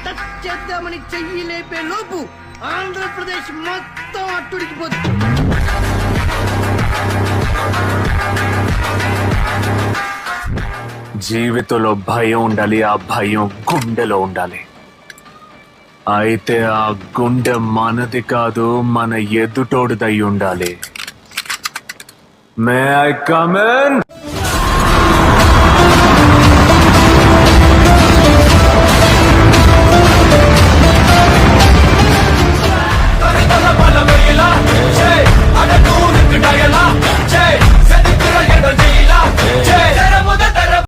Touch చేద్దామని చెయ్యి లేపే లోపు ఆంధ్రప్రదేశ్ మొత్తం అట్టుడికిపోతుంది. జీవితంలో భయం ఉండాలి, ఆ భయం గుండెలో ఉండాలి. అయితే ఆ గుండె మనది కాదు, మన ఎదుటోడిదై ఉండాలి. May I come in?